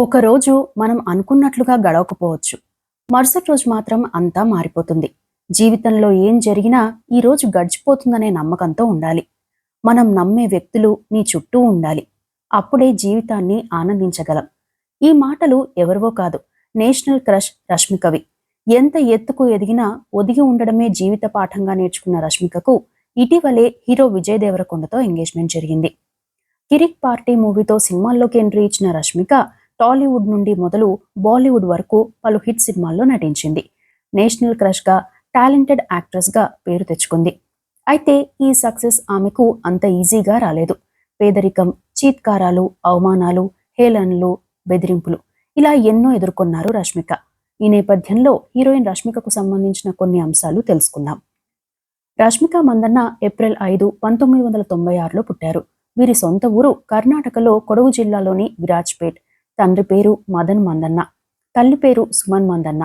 ఒకరోజు మనం అనుకున్నట్లుగా గడవకపోవచ్చు. మరుసటి రోజు మాత్రం అంతా మారిపోతుంది. జీవితంలో ఏం జరిగినా ఈ రోజు గడిచిపోతుందనే నమ్మకంతో ఉండాలి. మనం నమ్మే వ్యక్తులు నీ చుట్టూ ఉండాలి. అప్పుడే జీవితాన్ని ఆనందించగలం. ఈ మాటలు ఎవరివో కాదు, నేషనల్ క్రష్ రష్మికవి. ఎంత ఎత్తుకు ఎదిగినా ఒదిగి ఉండడమే జీవిత పాఠంగా నేర్చుకున్న రష్మికకు ఇటీవలే హీరో విజయ్ దేవరకొండతో ఎంగేజ్మెంట్ జరిగింది. కిరిక్ పార్టీ మూవీతో సినిమాల్లోకి ఎంట్రీ ఇచ్చిన రష్మిక టాలీవుడ్ నుండి మొదలు బాలీవుడ్ వరకు పలు హిట్ సినిమాల్లో నటించింది. నేషనల్ క్రష్గా, టాలెంటెడ్ యాక్ట్రెస్గా పేరు తెచ్చుకుంది. అయితే ఈ సక్సెస్ ఆమెకు అంత ఈజీగా రాలేదు. పేదరికం, చీత్కారాలు, అవమానాలు, హేళనలు, బెదిరింపులు ఇలా ఎన్నో ఎదుర్కొన్నారు రష్మిక. ఈ నేపథ్యంలో హీరోయిన్ రష్మికకు సంబంధించిన కొన్ని అంశాలు తెలుసుకుందాం. రష్మిక మందన్న ఏప్రిల్ 5, 1996లో పుట్టారు. వీరి సొంత ఊరు కర్ణాటకలో కొడగు జిల్లాలోని విరాజ్పేట్. తండ్రి పేరు మదన్ మందన్న, తల్లి పేరు సుమన్ మందన్న.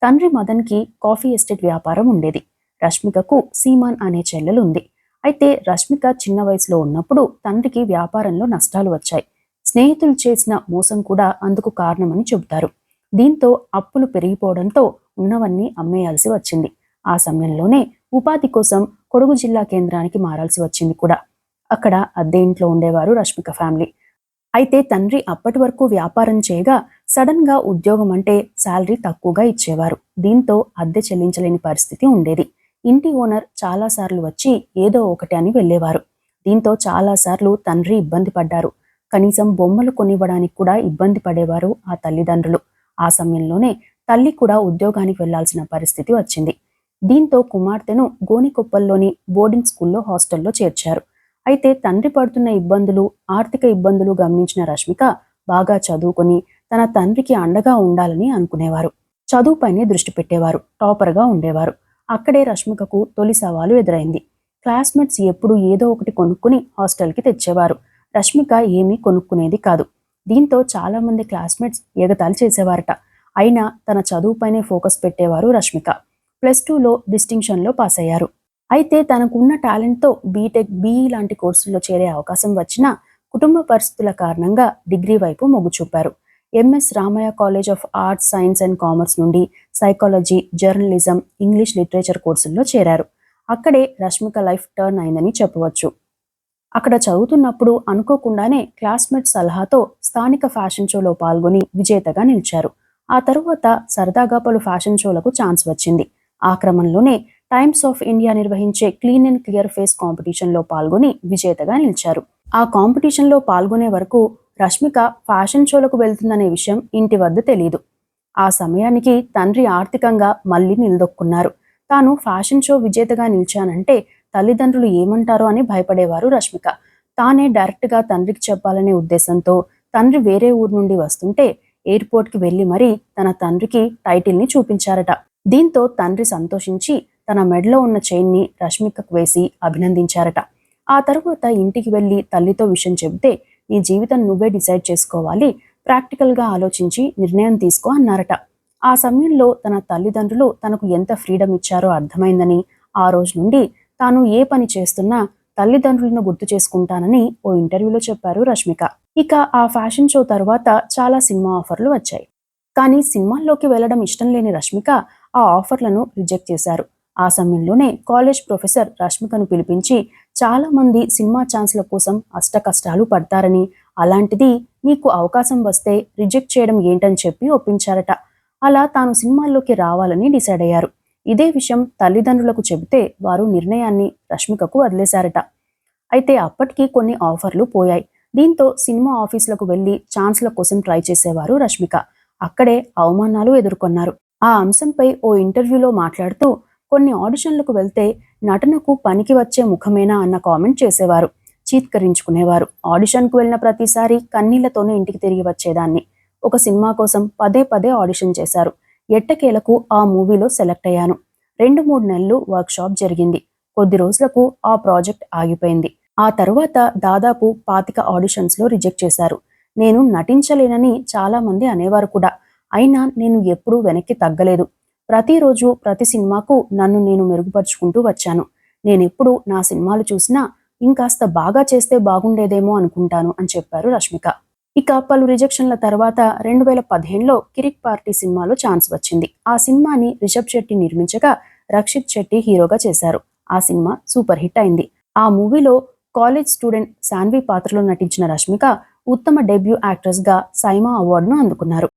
తండ్రి మదన్కి కాఫీ ఎస్టేట్ వ్యాపారం ఉండేది. రష్మికకు సీమాన్ అనే చెల్లెలు ఉంది. అయితే రష్మిక చిన్న వయసులో ఉన్నప్పుడు తండ్రికి వ్యాపారంలో నష్టాలు వచ్చాయి. స్నేహితులు చేసిన మోసం కూడా అందుకు కారణమని చెబుతారు. దీంతో అప్పులు పెరిగిపోవడంతో ఉన్నవన్నీ అమ్మేయాల్సి వచ్చింది. ఆ సమయంలోనే ఉపాధి కోసం కొడగు జిల్లా కేంద్రానికి మారాల్సి వచ్చింది కూడా. అక్కడ అద్దె ఇంట్లో ఉండేవారు రష్మిక ఫ్యామిలీ. అయితే తండ్రి అప్పటి వరకు వ్యాపారం చేయగా సడన్ గా ఉద్యోగం అంటే శాలరీ తక్కువగా ఇచ్చేవారు. దీంతో అద్దె చెల్లించలేని పరిస్థితి ఉండేది. ఇంటి ఓనర్ చాలాసార్లు వచ్చి ఏదో ఒకటి అని వెళ్లేవారు. దీంతో చాలాసార్లు తండ్రి ఇబ్బంది పడ్డారు. కనీసం బొమ్మలు కొనివ్వడానికి కూడా ఇబ్బంది పడేవారు ఆ తల్లిదండ్రులు. ఆ సమయంలోనే తల్లి కూడా ఉద్యోగానికి వెళ్లాల్సిన పరిస్థితి వచ్చింది. దీంతో కుమార్తెను గోనికొప్పల్లోని బోర్డింగ్ స్కూల్లో హాస్టల్లో చేర్చారు. అయితే తండ్రి పడుతున్న ఇబ్బందులు, ఆర్థిక ఇబ్బందులు గమనించిన రష్మిక బాగా చదువుకొని తన తండ్రికి అండగా ఉండాలని అనుకునేవారు. చదువుపైనే దృష్టి పెట్టేవారు. టాపర్గా ఉండేవారు. అక్కడే రష్మికకు తొలి సవాలు ఎదురైంది. క్లాస్మేట్స్ ఎప్పుడూ ఏదో ఒకటి కొనుక్కుని హాస్టల్కి తెచ్చేవారు. రష్మిక ఏమీ కొనుక్కునేది కాదు. దీంతో చాలా మంది క్లాస్మేట్స్ ఎగతాళి చేసేవారట. అయినా తన చదువుపైనే ఫోకస్ పెట్టేవారు రష్మిక. +2లో డిస్టింక్షన్లో పాస్ అయ్యారు. అయితే తనకున్న టాలెంట్తో బీటెక్, బీఈ లాంటి కోర్సుల్లో చేరే అవకాశం వచ్చినా కుటుంబ పరిస్థితుల కారణంగా డిగ్రీ వైపు మొగ్గు చూపారు. MS Ramaiah college of arts, science and commerce నుండి సైకాలజీ, జర్నలిజం, ఇంగ్లీష్ లిటరేచర్ కోర్సుల్లో చేరారు. అక్కడే రష్మిక లైఫ్ టర్న్ అయిందని చెప్పవచ్చు. అక్కడ చదువుతున్నప్పుడు అనుకోకుండానే క్లాస్మేట్ సలహాతో స్థానిక ఫ్యాషన్ షోలో పాల్గొని విజేతగా నిలిచారు. ఆ తరువాత సరదాగా పలు ఫ్యాషన్ షోలకు ఛాన్స్ వచ్చింది. ఆ క్రమంలోనే టైమ్స్ ఆఫ్ ఇండియా నిర్వహించే క్లీన్ అండ్ క్లియర్ ఫేస్ కాంపిటీషన్లో పాల్గొని విజేతగా నిలిచారు. ఆ కాంపిటీషన్లో పాల్గొనే వరకు రష్మిక ఫ్యాషన్ షోలకు వెళ్తుందనే విషయం ఇంటి వద్ద తెలీదు. ఆ సమయానికి తండ్రి ఆర్థికంగా మళ్లీ నిలదొక్కున్నారు. తాను ఫ్యాషన్ షో విజేతగా నిలిచానంటే తల్లిదండ్రులు ఏమంటారో అని భయపడేవారు రష్మిక. తానే డైరెక్ట్గా తండ్రికి చెప్పాలనే ఉద్దేశంతో తండ్రి వేరే ఊరు నుండి వస్తుంటే ఎయిర్పోర్ట్కి వెళ్లి మరీ తన తండ్రికి టైటిల్ని చూపించారట. దీంతో తండ్రి సంతోషించి తన మెడలో ఉన్న చైన్ని రష్మికకు వేసి అభినందించారట. ఆ తరువాత ఇంటికి వెళ్లి తల్లితో విషయం చెబితే, నీ జీవితం నువ్వే డిసైడ్ చేసుకోవాలి, ప్రాక్టికల్గా ఆలోచించి నిర్ణయం తీసుకో అన్నారట. ఆ సమయంలో తన తల్లిదండ్రులు తనకు ఎంత ఫ్రీడమ్ ఇచ్చారో అర్థమైందని, ఆ రోజు నుండి తాను ఏ పని చేస్తున్నా తల్లిదండ్రులను గుర్తు చేసుకుంటానని ఓ ఇంటర్వ్యూలో చెప్పారు రష్మిక. ఇక ఆ ఫ్యాషన్ షో తర్వాత చాలా సినిమా ఆఫర్లు వచ్చాయి. కానీ సినిమాల్లోకి వెళ్లడం ఇష్టం లేని రష్మిక ఆ ఆఫర్లను రిజెక్ట్ చేశారు. ఆ సమయంలోనే కాలేజ్ ప్రొఫెసర్ రష్మికను పిలిపించి, చాలా మంది సినిమా ఛాన్స్ల కోసం అష్టకష్టాలు పడతారని, అలాంటిది నీకు అవకాశం వస్తే రిజెక్ట్ చేయడం ఏంటని చెప్పి ఒప్పించారట. అలా తాను సినిమాల్లోకి రావాలని డిసైడ్ అయ్యారు. ఇదే విషయం తల్లిదండ్రులకు చెబితే వారు నిర్ణయాన్ని రష్మికకు వదిలేశారట. అయితే అప్పటికి కొన్ని ఆఫర్లు పోయాయి. దీంతో సినిమా ఆఫీసులకు వెళ్లి ఛాన్స్ల కోసం ట్రై చేసేవారు రష్మిక. అక్కడే అవమానాలు ఎదుర్కొన్నారు. ఆ అంశంపై ఓ ఇంటర్వ్యూలో మాట్లాడుతూ, కొన్ని ఆడిషన్లకు వెళ్తే నటనకు పనికి వచ్చే ముఖమేనా అన్న కామెంట్ చేసేవారు. చీత్కరించుకునేవారు. ఆడిషన్కు వెళ్లిన ప్రతిసారి కన్నీళ్లతోనే ఇంటికి తిరిగి వచ్చేదాన్ని. ఒక సినిమా కోసం పదే పదే ఆడిషన్ చేశారు. ఎట్టకేలకు ఆ మూవీలో సెలెక్ట్ అయ్యాను. 2-3 నెలలు వర్క్షాప్ జరిగింది. కొద్ది రోజులకు ఆ ప్రాజెక్ట్ ఆగిపోయింది. ఆ తరువాత దాదాపు 25 ఆడిషన్స్లో రిజెక్ట్ చేశారు. నేను నటించలేనని చాలా మంది అనేవారు కూడా. అయినా నేను ఎప్పుడూ వెనక్కి తగ్గలేదు. ప్రతిరోజు ప్రతి సినిమాకు నన్ను నేను మెరుగుపరుచుకుంటూ వచ్చాను. నేనెప్పుడు నా సినిమాలు చూసినా ఇంకాస్త బాగా చేస్తే బాగుండేదేమో అనుకుంటాను అని చెప్పారు రష్మిక. ఇక పలు రిజెక్షన్ల తర్వాత 2015లో కిరిక్ పార్టీ సినిమాలో ఛాన్స్ వచ్చింది. ఆ సినిమాని రిషబ్ శెట్టి నిర్మించగా రక్షిత్ శెట్టి హీరోగా చేశారు. ఆ సినిమా సూపర్ హిట్ అయింది. ఆ మూవీలో కాలేజ్ స్టూడెంట్ శాన్వి పాత్రలో నటించిన రష్మిక ఉత్తమ డెబ్యూ యాక్ట్రెస్ గా సైమా అవార్డును అందుకున్నారు.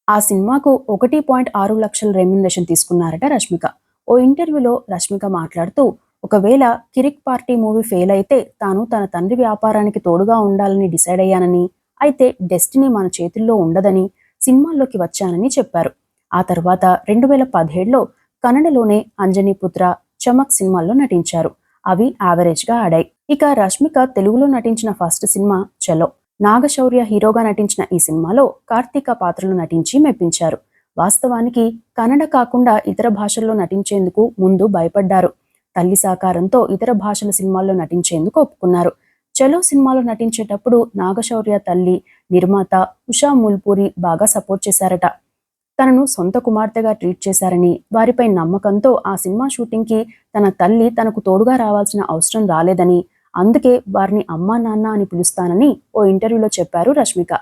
ఆ సినిమాకు 1.6 లక్షల రెమ్యునరేషన్ తీసుకున్నారట రష్మిక. ఓ ఇంటర్వ్యూలో రష్మిక మాట్లాడుతూ, ఒకవేళ కిరిక్ పార్టీ మూవీ ఫెయిల్ అయితే తాను తన తండ్రి వ్యాపారానికి తోడుగా ఉండాలని డిసైడ్ అయ్యానని, అయితే డెస్టినీ మన చేతుల్లో ఉండదని సినిమాల్లోకి వచ్చానని చెప్పారు. ఆ తర్వాత 2017లో కన్నడలోనే అంజనీపుత్ర, చమక్ సినిమాల్లో నటించారు. అవి యావరేజ్గా ఆడాయి. ఇక రష్మిక తెలుగులో నటించిన ఫస్ట్ సినిమా చలో. నాగశౌర్య హీరోగా నటించిన ఈ సినిమాలో కార్తీక పాత్రలో నటించి మెప్పించారు. వాస్తవానికి కన్నడ కాకుండా ఇతర భాషల్లో నటించేందుకు ముందు భయపడ్డారు. తల్లి సహకారంతో ఇతర భాషల సినిమాల్లో నటించేందుకు ఒప్పుకున్నారు. చలో సినిమాలో నటించేటప్పుడు నాగశౌర్య తల్లి నిర్మాత ఉషా ముల్పూరి బాగా సపోర్ట్ చేశారట. తనను సొంత కుమార్తెగా ట్రీట్ చేశారని, వారిపై నమ్మకంతో ఆ సినిమా షూటింగ్కి తన తల్లి తనకు తోడుగా రావాల్సిన అవసరం రాలేదని, అందుకే వారిని అమ్మా నాన్న అని పిలుస్తానని ఓ ఇంటర్వ్యూలో చెప్పారు రష్మిక.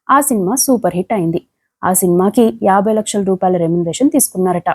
ఆ సినిమా సూపర్ హిట్ అయింది. ఆ సినిమాకి 50 లక్షల రూపాయల రెమ్యునరేషన్ తీసుకున్నారట.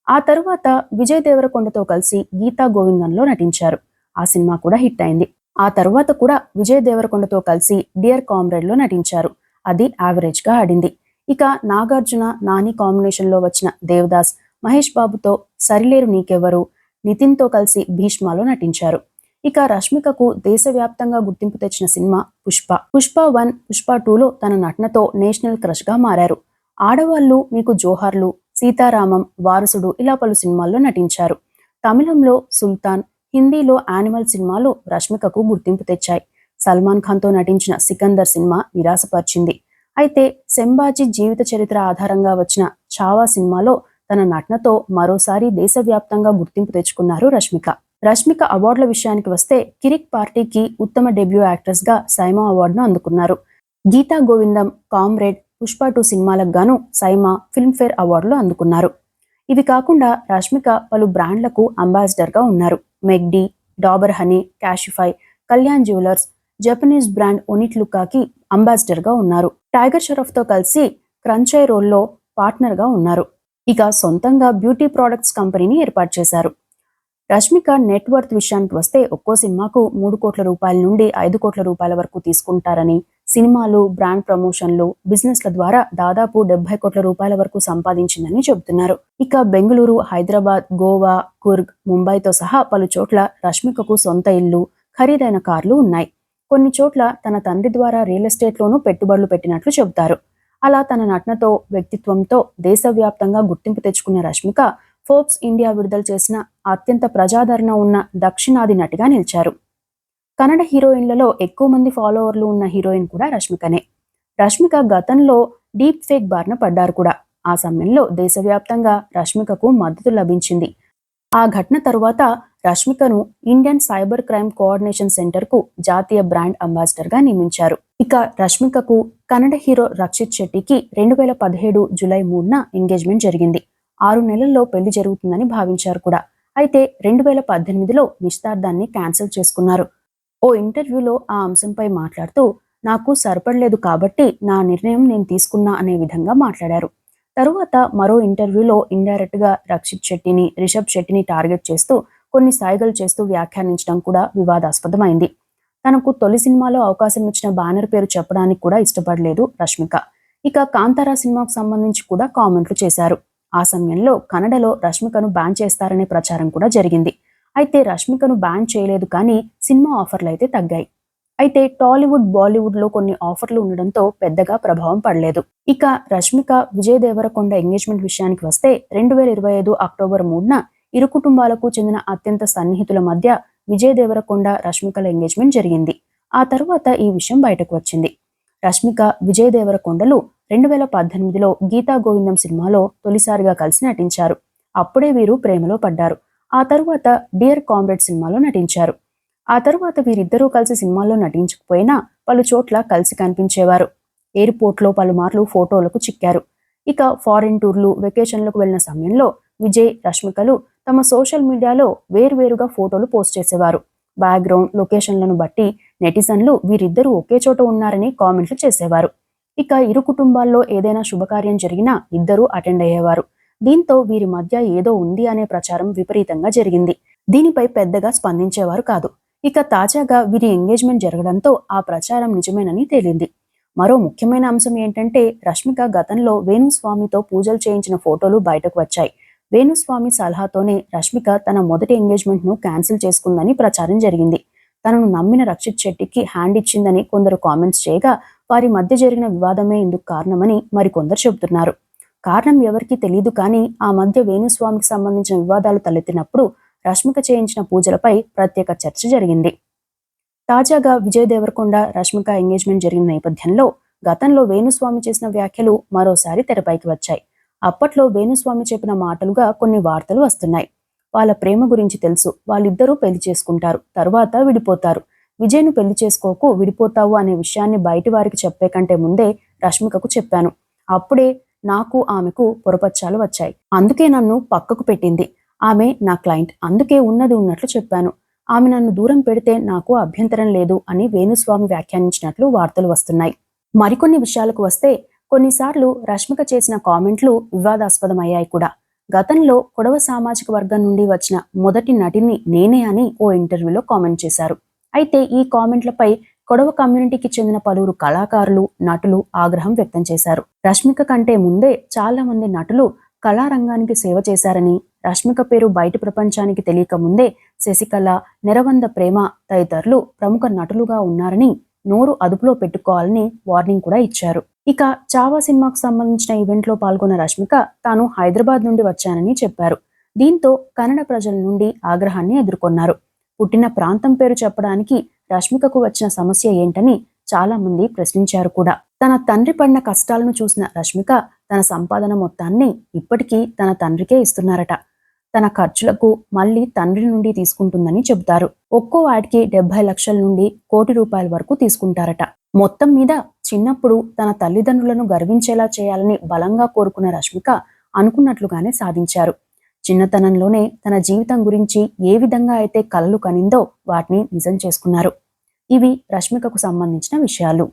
ఆ తరువాత విజయ్ దేవరకొండతో కలిసి గీతా గోవిందంలో నటించారు. ఆ సినిమా కూడా హిట్ అయింది. ఆ తరువాత కూడా విజయ్ దేవరకొండతో కలిసి డియర్ కామ్రేడ్లో నటించారు. అది యావరేజ్గా ఆడింది. ఇక నాగార్జున నాని కాంబినేషన్లో వచ్చిన దేవదాస్, మహేష్ బాబుతో సరిలేరు నీకెవ్వరు, నితిన్తో కలిసి భీష్మలో నటించారు. ఇక రష్మికకు దేశవ్యాప్తంగా గుర్తింపు తెచ్చిన సినిమా పుష్ప. పుష్ప 1, పుష్ప 2లో తన నటనతో నేషనల్ క్రష్గా మారారు. ఆడవాళ్లు మీకు జోహార్లు, సీతారామం, వారసుడు ఇలా పలు సినిమాల్లో నటించారు. తమిళంలో సుల్తాన్, హిందీలో యానిమల్ సినిమాలు రష్మికకు గుర్తింపు తెచ్చాయి. సల్మాన్ ఖాన్తో నటించిన సికందర్ సినిమా నిరాశపరిచింది. అయితే శంభాజీ జీవిత చరిత్ర ఆధారంగా వచ్చిన ఛావా సినిమాలో తన నటనతో మరోసారి దేశవ్యాప్తంగా గుర్తింపు తెచ్చుకున్నారు రష్మిక. రష్మిక అవార్డుల విషయానికి వస్తే కిరిక్ పార్టీకి ఉత్తమ డెబ్యూ యాక్ట్రెస్ గా సైమా అవార్డును అందుకున్నారు. గీతా గోవిందం, కామ్రేడ్, పుష్ప 2 సినిమాలకు గాను సైమా ఫిల్మ్ఫేర్ అవార్డులు అందుకున్నారు. ఇవి కాకుండా రష్మిక పలు బ్రాండ్లకు అంబాసిడర్గా ఉన్నారు. మెగ్డీ, Dabur honey, Cashify, Kalyan Jewellers, Japanese brand ఒనిట్ లుకాకి అంబాసిడర్గా ఉన్నారు. టైగర్ షరఫ్తో కలిసి క్రంచై రోల్లో పార్ట్నర్గా ఉన్నారు. ఇక సొంతంగా బ్యూటీ ప్రోడక్ట్స్ కంపెనీని ఏర్పాటు చేశారు. రష్మిక నెట్వర్త్ విషయానికి వస్తే ఒక్కో సినిమాకు 3 కోట్ల రూపాయల నుండి 5 కోట్ల రూపాయల వరకు తీసుకుంటారని, సినిమాలు, బ్రాండ్ ప్రమోషన్లు, బిజినెస్ల ద్వారా దాదాపు 70 కోట్ల రూపాయల వరకు సంపాదించిందని చెబుతున్నారు. ఇక బెంగళూరు, హైదరాబాద్, గోవా, కుర్గ్, ముంబైతో సహా పలు చోట్ల రష్మికకు సొంత ఇల్లు, ఖరీదైన కార్లు ఉన్నాయి. కొన్ని చోట్ల తన తండ్రి ద్వారా రియల్ ఎస్టేట్లోనూ పెట్టుబడులు పెట్టినట్లు చెబుతారు. అలా తన నటనతో, వ్యక్తిత్వంతో దేశవ్యాప్తంగా గుర్తింపు తెచ్చుకున్న రష్మిక ఫోర్బ్స్ ఇండియా విడుదల చేసిన అత్యంత ప్రజాదరణ ఉన్న దక్షిణాది నటిగా నిలిచారు. కన్నడ హీరోయిన్లలో ఎక్కువ మంది ఫాలోవర్లు ఉన్న హీరోయిన్ కూడా రష్మికనే. రష్మిక గతంలో డీప్ ఫేక్ బారిన పడ్డారు కూడా. ఆ సమయంలో దేశవ్యాప్తంగా రష్మికకు మద్దతు లభించింది. ఆ ఘటన తరువాత రష్మికను ఇండియన్ సైబర్ క్రైమ్ కోఆర్డినేషన్ సెంటర్కు జాతీయ బ్రాండ్ అంబాసిడర్గా నియమించారు. ఇక రష్మికకు కన్నడ హీరో రక్షిత్ శెట్టికి 2017 జూలై 3న ఎంగేజ్మెంట్ జరిగింది. 6 నెలల్లో పెళ్లి జరుగుతుందని భావించారు కూడా. అయితే 2018లో నిశ్చితార్థాన్ని క్యాన్సిల్ చేసుకున్నారు. ఓ ఇంటర్వ్యూలో ఆ అంశంపై మాట్లాడుతూ, నాకు సరిపడలేదు కాబట్టి నా నిర్ణయం నేను తీసుకున్నా అనే విధంగా మాట్లాడారు. తరువాత మరో ఇంటర్వ్యూలో ఇండైరెక్ట్ గా రక్షిత్ శెట్టిని, రిషబ్ శెట్టిని టార్గెట్ చేస్తూ కొన్ని సాయిగలు చేస్తూ వ్యాఖ్యానించడం కూడా వివాదాస్పదమైంది. తనకు తొలి సినిమాలో అవకాశం ఇచ్చిన బ్యానర్ పేరు చెప్పడానికి కూడా ఇష్టపడలేదు రష్మిక. ఇక కాంతారా సినిమాకు సంబంధించి కూడా కామెంట్లు చేశారు. ఆ సమయంలో కన్నడలో రష్మికను బ్యాన్ చేస్తారనే ప్రచారం కూడా జరిగింది. అయితే రష్మికను బ్యాన్ చేయలేదు, కానీ సినిమా ఆఫర్లు అయితే తగ్గాయి. అయితే టాలీవుడ్, బాలీవుడ్లో కొన్ని ఆఫర్లు ఉండడంతో పెద్దగా ప్రభావం పడలేదు. ఇక రష్మిక, విజయ్ దేవరకొండ ఎంగేజ్మెంట్ విషయానికి వస్తే 2025 అక్టోబర్ 3న ఇరు కుటుంబాలకు చెందిన అత్యంత సన్నిహితుల మధ్య విజయ్ దేవరకొండ, రష్మికల ఎంగేజ్మెంట్ జరిగింది. ఆ తర్వాత ఈ విషయం బయటకు వచ్చింది. రష్మిక, విజయ్ దేవరకొండలు 2018లో గీతా గోవిందం సినిమాలో తొలిసారిగా కలిసి నటించారు. అప్పుడే వీరు ప్రేమలో పడ్డారు. ఆ తరువాత డియర్ కామ్రేడ్ సినిమాలో నటించారు. ఆ తరువాత వీరిద్దరూ కలిసి సినిమాల్లో నటించకపోయినా పలు చోట్ల కలిసి కనిపించేవారు. ఎయిర్పోర్ట్లో పలుమార్లు ఫోటోలకు చిక్కారు. ఇక ఫారిన్ టూర్లు, వెకేషన్లకు వెళ్లిన సమయంలో విజయ్, రష్మికలు తమ సోషల్ మీడియాలో వేర్వేరుగా ఫోటోలు పోస్ట్ చేసేవారు. బ్యాక్గ్రౌండ్, లొకేషన్లను బట్టి నెటిజన్లు వీరిద్దరూ ఒకే చోట ఉన్నారని కామెంట్లు చేసేవారు. ఇక ఇరు కుటుంబాల్లో ఏదైనా శుభకార్యం జరిగినా ఇద్దరూ అటెండ్ అయ్యేవారు. దీంతో వీరి మధ్య ఏదో ఉంది అనే ప్రచారం విపరీతంగా జరిగింది. దీనిపై పెద్దగా స్పందించేవారు కాదు. ఇక తాజాగా వీరి ఎంగేజ్మెంట్ జరగడంతో ఆ ప్రచారం నిజమేనని తేలింది. మరో ముఖ్యమైన అంశం ఏంటంటే రష్మిక గతంలో వేణుస్వామితో పూజలు చేయించిన ఫోటోలు బయటకు వచ్చాయి. వేణుస్వామి సలహాతోనే రష్మిక తన మొదటి ఎంగేజ్మెంట్ ను క్యాన్సిల్ చేసుకుందని ప్రచారం జరిగింది. తనను నమ్మిన రక్షిత్ శెట్టికి హ్యాండ్ ఇచ్చిందని కొందరు కామెంట్స్ చేయగా వారి మధ్య జరిగిన వివాదమే ఇందుకు కారణమని మరికొందరు చెబుతున్నారు. కారణం ఎవరికీ తెలియదు కానీ ఆ మధ్య వేణుస్వామికి సంబంధించిన వివాదాలు తలెత్తినప్పుడు రష్మిక చేయించిన పూజలపై ప్రత్యేక చర్చ జరిగింది. తాజాగా విజయ్ దేవరకొండ రష్మిక ఎంగేజ్మెంట్ జరిగిన నేపథ్యంలో గతంలో వేణుస్వామి చేసిన వ్యాఖ్యలు మరోసారి తెరపైకి వచ్చాయి. అప్పట్లో వేణుస్వామి చెప్పిన మాటలుగా కొన్ని వార్తలు వస్తున్నాయి. వాళ్ళ ప్రేమ గురించి తెలుసు, వాళ్ళిద్దరూ పెళ్లి చేసుకుంటారు, తరువాత విడిపోతారు, విజయ్ను పెళ్లి చేసుకోకు, విడిపోతావు అనే విషయాన్ని బయటి వారికి చెప్పే కంటే ముందే రష్మికకు చెప్పాను. అప్పుడే నాకు ఆమెకు పొరపచ్చాలు వచ్చాయి. అందుకే నన్ను పక్కకు పెట్టింది. ఆమె నా క్లయింట్, అందుకే ఉన్నది ఉన్నట్లు చెప్పాను. ఆమె నన్ను దూరం పెడితే నాకు అభ్యంతరం లేదు అని వేణుస్వామి వ్యాఖ్యానించినట్లు వార్తలు వస్తున్నాయి. మరికొన్ని విషయాలకు వస్తే కొన్నిసార్లు రష్మిక చేసిన కామెంట్లు వివాదాస్పదమయ్యాయి కూడా. గతంలో కొడవ సామాజిక వర్గం నుండి వచ్చిన మొదటి నటిని నేనే అని ఓ ఇంటర్వ్యూలో కామెంట్ చేశారు. అయితే ఈ కామెంట్లపై కొడవ కమ్యూనిటీకి చెందిన పలువురు కళాకారులు, నటులు ఆగ్రహం వ్యక్తం చేశారు. రష్మిక కంటే ముందే చాలా మంది నటులు కళారంగానికి సేవ చేశారని, రష్మిక పేరు బయటి ప్రపంచానికి తెలియక ముందే శశికళ, నెరవంద ప్రేమ తదితరులు ప్రముఖ నటులుగా ఉన్నారని నోరు అదుపులో పెట్టుకోవాలని వార్నింగ్ కూడా ఇచ్చారు. ఇక చావా సినిమాకు సంబంధించిన ఈవెంట్లో పాల్గొన్న రష్మిక తాను హైదరాబాద్ నుండి వచ్చానని చెప్పారు. దీంతో కన్నడ ప్రజల నుండి ఆగ్రహాన్ని ఎదుర్కొన్నారు. పుట్టిన ప్రాంతం పేరు చెప్పడానికి రష్మికకు వచ్చిన సమస్య ఏంటని చాలా మంది ప్రశ్నించారు కూడా. తన తండ్రి పడిన కష్టాలను చూసిన రష్మిక తన సంపాదన మొత్తాన్ని ఇప్పటికీ తన తండ్రికే ఇస్తున్నారట. తన ఖర్చులకు మళ్లీ తండ్రి నుండి తీసుకుంటుందని చెబుతారు. ఒక్కో వాడికి 70 లక్షల నుండి ₹1,00,00,000 వరకు తీసుకుంటారట. మొత్తం మీద చిన్నప్పుడు తన తల్లిదండ్రులను గర్వించేలా చేయాలని బలంగా కోరుకున్న రష్మిక అనుకున్నట్లుగానే సాధించారు. చిన్నతనంలోనే తన జీవితం గురించి ఏ విధంగా అయితే కలలు కనిందో వాటిని నిజం చేసుకున్నారు. ఇవి రష్మికకు సంబంధించిన విషయాలు.